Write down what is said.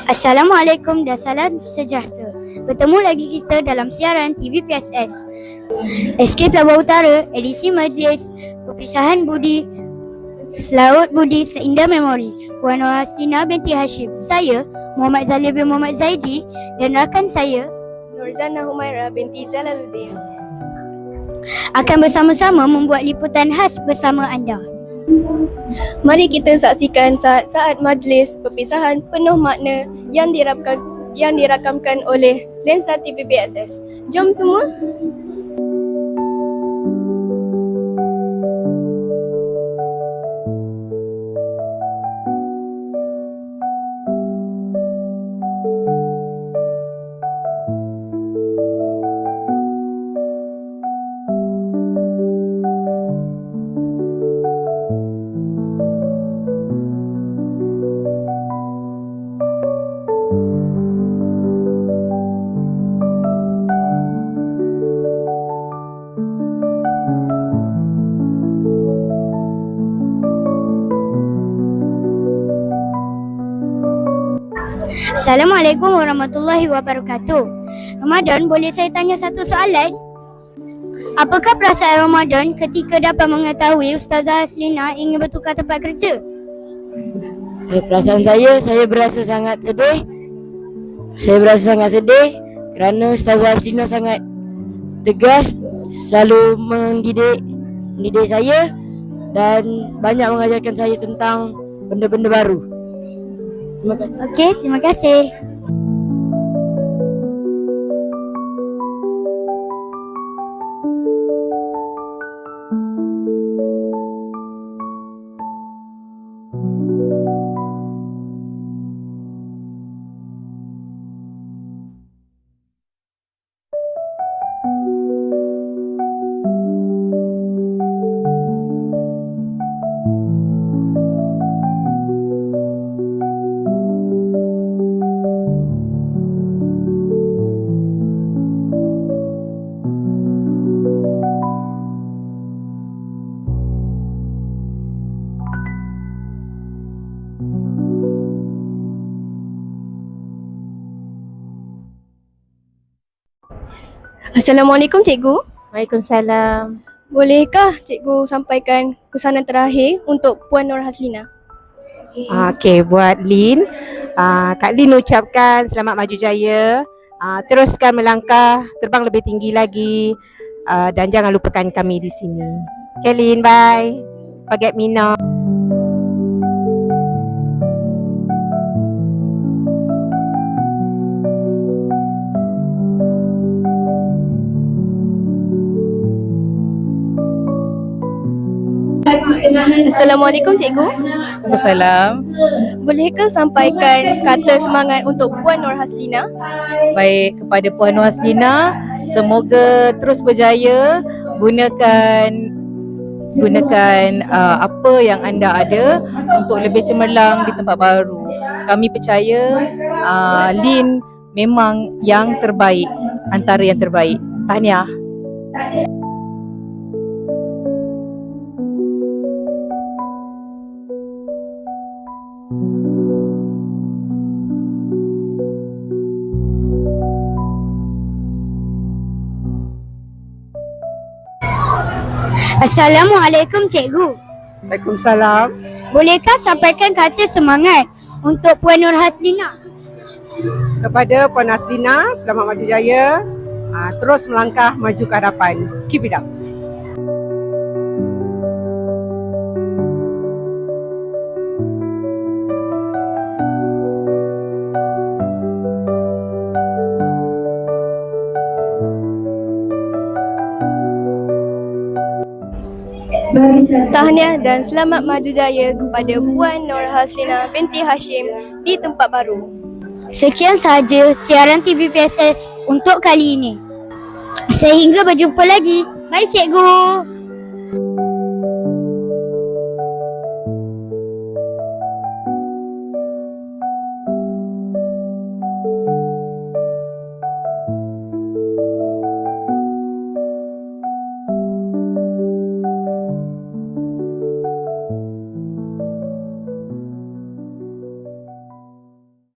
Assalamualaikum dan salam sejahtera. Bertemu lagi kita dalam siaran TV PSS. Escape Labah Utara, edisi majlis perpisahan budi, selaut budi seindah memori. Puan Nur Haslina binti Hashim. Saya, Muhammad Zalil bin Muhammad Zaidi, dan rakan saya, Nurjana Humaira binti Jalaluddin, akan bersama-sama membuat liputan khas bersama anda. Mari kita saksikan saat-saat majlis perpisahan penuh makna yang dirakamkan oleh Lensa TV PSS. Jom semua. Assalamualaikum warahmatullahi wabarakatuh. Ramadan, boleh saya tanya satu soalan? Apakah perasaan Ramadan ketika dapat mengetahui Ustazah Haslina ingin bertukar tempat kerja? Perasaan saya berasa sangat sedih. Saya berasa sangat sedih kerana Ustazah Haslina sangat tegas, selalu mendidik saya dan banyak mengajarkan saya tentang benda-benda baru. Terima kasih. Okey, terima kasih. Assalamualaikum cikgu. Waalaikumsalam. Bolehkah cikgu sampaikan pesanan terakhir untuk Puan Nur Haslina? Okey, buat Lin, Kak Lin ucapkan selamat maju jaya. Teruskan melangkah, terbang lebih tinggi lagi, dan jangan lupakan kami di sini. Okay Lin, bye. Forget me now. Assalamualaikum cikgu. Waalaikumsalam. Bolehkah sampaikan kata semangat untuk Puan Nur Haslina? Baik, kepada Puan Nur Haslina, semoga terus berjaya gunakan apa yang anda ada untuk lebih cemerlang di tempat baru. Kami percaya Lin memang yang terbaik, antara yang terbaik. Tahniah. Assalamualaikum cikgu. Waalaikumsalam. Bolehkah sampaikan kata semangat untuk Puan Nur Haslina? Kepada Puan Haslina, selamat maju jaya. Terus melangkah maju ke hadapan. Keep it up. Tahniah dan selamat maju jaya kepada Puan Nur Haslina binti Hashim di tempat baru. Sekian sahaja siaran TV PSS untuk kali ini. Sehingga berjumpa lagi. Bye cikgu.